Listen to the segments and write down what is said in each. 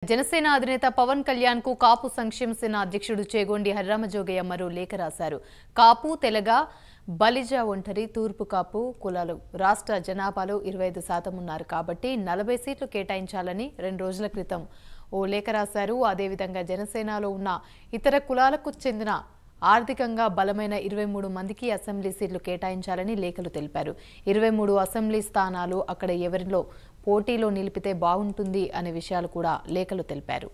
జనసేన అధినేత పవన్ కళ్యాణ్ కు కాపు సంక్షేమ సేన అధ్యక్షుడు చేగొండి హరిరామజోగయ్య మరో లేఖ రాశారు. కాపు, తెలగ, బలిజ, ఒంటరి, తూర్పు కాపు కులాలు రాష్ట్ర జనాభాలో 25% ఉన్నారు కాబట్టి 40 సీట్లు కేటాయించాలని 2 రోజుల క్రితం ఓ లేఖ రాశారు. అదేవిధంగా జనసేనలో ఉన్న ఇతర కులాలకు చెందిన ఆర్థికంగా బలమైన 23 మందికి అసెంబ్లీ సీట్లు కేటాయించాలని లేఖలు తెలిపారు. 23 అసెంబ్లీ స్థానాలు అక్కడ ఎవరిలో పోటీలో నిలిపితే బాగుంటుంది అనే విషయాలు కూడా లేఖలు తెలిపారు.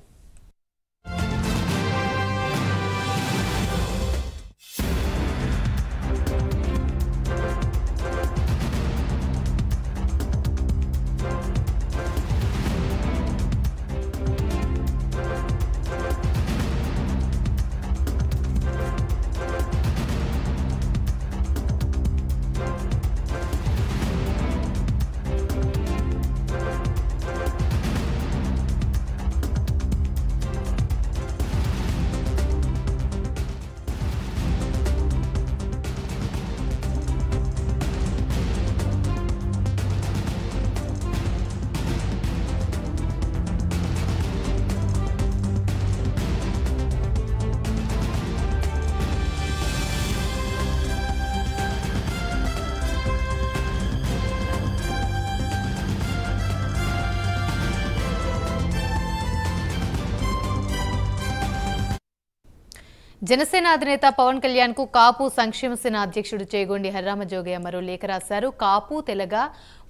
జనసేన అధినేత పవన్ కళ్యాణ్ కు కాపు సంక్షేమ సేన అధ్యక్షుడు చేగొండి హరిరామజోగయ్య మరో లేఖ రాశారు. కాపు, తెలగ,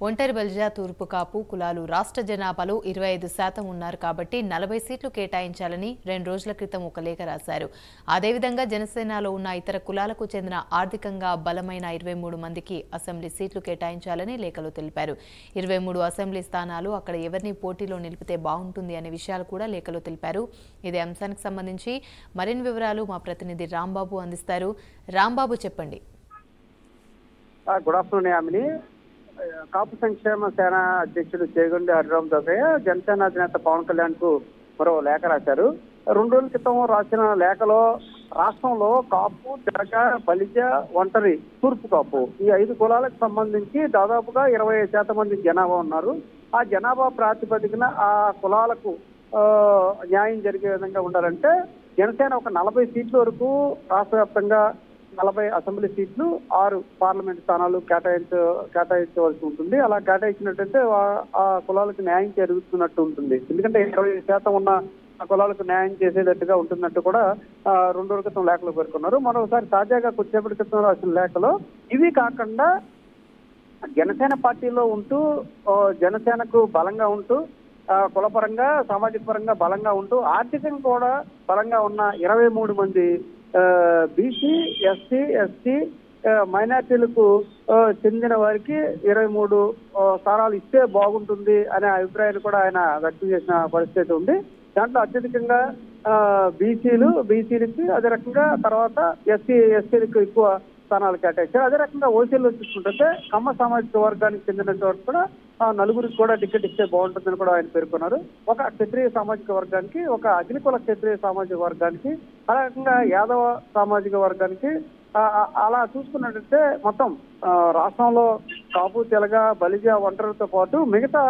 ఒంటరి, బలిజ, తూర్పు కాపు కులాలు రాష్ట్ర జనాభాలో 25% ఉన్నారు కాబట్టి 40 సీట్లు కేటాయించాలని 2 రోజుల క్రితం ఒక లేఖ రాశారు. అదేవిధంగా జనసేనలో ఉన్న ఇతర కులాలకు చెందిన ఆర్థికంగా బలమైన 23 మందికి అసెంబ్లీ సీట్లు కేటాయించాలని లేఖలో తెలిపారు. 23 అసెంబ్లీ స్థానాలు అక్కడ ఎవరిని పోటీలో నిలిపితే బాగుంటుంది అనే విషయాలు కూడా లేఖలో తెలిపారు. ఇదే అంశానికి సంబంధించి మరిన్ని వివరాలు మా ప్రతినిధి రాంబాబు అందిస్తారు. రాంబాబు, చెప్పండి. Good afternoon Yamini. కాపు సంక్షేమ సేన అధ్యక్షుడు చేగొండి హరిరామజోగయ్య జనసేన అధినేత పవన్ కళ్యాణ్ కు మరో లేఖ రాశారు. 2 రోజుల క్రితం రాసిన లేఖలో రాష్ట్రంలో కాపు, తెలగ, బలిజ, ఒంటరి, తూర్పు కాపు ఈ 5 కులాలకు సంబంధించి దాదాపుగా 25% మంది జనాభా ఉన్నారు. ఆ జనాభా ప్రాతిపదికన ఆ కులాలకు న్యాయం జరిగే విధంగా ఉండాలంటే జనసేన ఒక 40 సీట్ల వరకు రాష్ట్ర వ్యాప్తంగా 40 అసెంబ్లీ సీట్లు, 6 పార్లమెంట్ స్థానాలు కేటాయించవలసి ఉంటుంది. అలా కేటాయించినట్టయితే ఆ కులాలకు న్యాయం జరుగుతున్నట్టు ఉంటుంది. ఎందుకంటే 20% ఉన్న ఆ కులాలకు న్యాయం చేసేటట్టుగా ఉంటున్నట్టు కూడా 2 రోజుల క్రితం లేఖలు పేర్కొన్నారు. మరోసారి తాజాగా కొద్దిసేపటి క్రితం రాసిన లేఖలో ఇవి కాకుండా జనసేన పార్టీలో ఉంటూ జనసేనకు బలంగా ఉంటూ కులపరంగా, సామాజిక పరంగా బలంగా ఉంటూ ఆర్థికంగా కూడా బలంగా ఉన్న 23 మంది బీసీ, ఎస్సీ, ఎస్టీ, మైనార్టీలకు చెందిన వారికి 23 స్థానాలు ఇస్తే బాగుంటుంది అనే అభిప్రాయాన్ని కూడా ఆయన వ్యక్తం చేసిన పరిస్థితి ఉంది. దాంట్లో అత్యధికంగా బీసీలకి, అదే రకంగా తర్వాత ఎస్సీలకు ఎక్కువ స్థానాలు కేటాయించారు. అదే రకంగా ఓసీలో చూసుకుంటే కమ్మ సామాజిక వర్గానికి చెందినంత వరకు కూడా 4 కూడా టికెట్ ఇస్తే బాగుంటుందని కూడా ఆయన పేర్కొన్నారు. ఒక క్షత్రియ సామాజిక వర్గానికి, ఒక అగ్నికుల క్షత్రియ సామాజిక వర్గానికి, అదే రకంగా యాదవ సామాజిక వర్గానికి, అలా చూసుకున్నట్టయితే మొత్తం రాష్ట్రంలో కాపు, తెలగ, బలిజ, ఒంటరితో పాటు మిగతా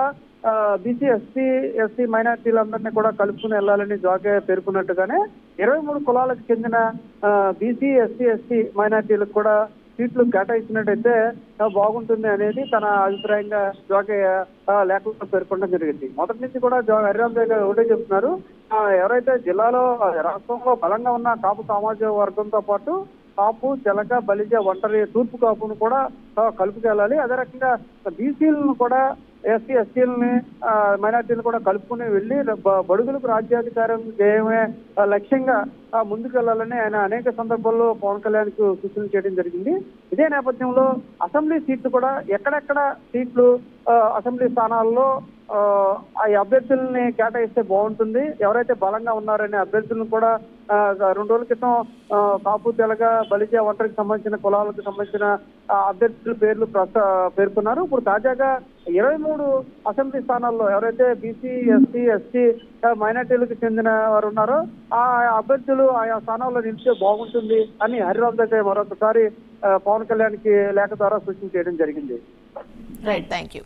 బీసీ, ఎస్సీ మైనార్టీలందరినీ కూడా కలుపుకుని వెళ్ళాలని జోగయ్య పేర్కొన్నట్టుగానే 23 కులాలకు చెందిన బీసీ, ఎస్సీ మైనార్టీలకు కూడా సీట్లు కేటాయించినట్టయితే బాగుంటుంది అనేది తన అభిప్రాయంగా జోగయ్య లేఖలో పేర్కొనడం జరిగింది. మొదటి నుంచి కూడా హరిరామజోగయ్య ఒకటే చెప్తున్నారు, ఎవరైతే జిల్లాలో రాష్ట్రంలో బలంగా ఉన్న కాపు సామాజిక వర్గంతో పాటు కాపు, తెలగ, బలిజ, ఒంటరి, తూర్పు కాపును కూడా కలుపుకెళ్ళాలి. అదే రకంగా బీసీలను కూడా, ఎస్సీ, ఎస్టీలని, మైనార్టీలను కూడా కలుపుకుని వెళ్ళి బడుగులకు రాజ్యాధికారం చేయడమే లక్ష్యంగా ముందుకెళ్లాలని ఆయన అనేక సందర్భాల్లో పవన్ కళ్యాణ్ కు సూచనలు చేయడం జరిగింది. ఇదే నేపథ్యంలో అసెంబ్లీ సీట్లు కూడా ఎక్కడెక్కడ సీట్లు అసెంబ్లీ స్థానాల్లో ఆ అభ్యర్థుల్ని కేటాయిస్తే బాగుంటుంది, ఎవరైతే బలంగా ఉన్నారనే అభ్యర్థులను కూడా 2 రోజుల క్రితం కాపు, తెలగ, బలిజ, ఒంటరికి సంబంధించిన కులాలకు సంబంధించిన అభ్యర్థుల పేర్లు పేర్కొన్నారు. ఇప్పుడు తాజాగా 23 అసెంబ్లీ స్థానాల్లో ఎవరైతే బీసీ, ఎస్సీ, ఎస్టీ, మైనార్టీలకు చెందిన వారు ఉన్నారో ఆ అభ్యర్థులు ఆయా స్థానాల్లో నిలిస్తే బాగుంటుంది అని హరిరామజోగయ్య మరొకసారి పవన్ కళ్యాణ్ కి లేఖ ద్వారా సూచన చేయడం జరిగింది. Right, thank you.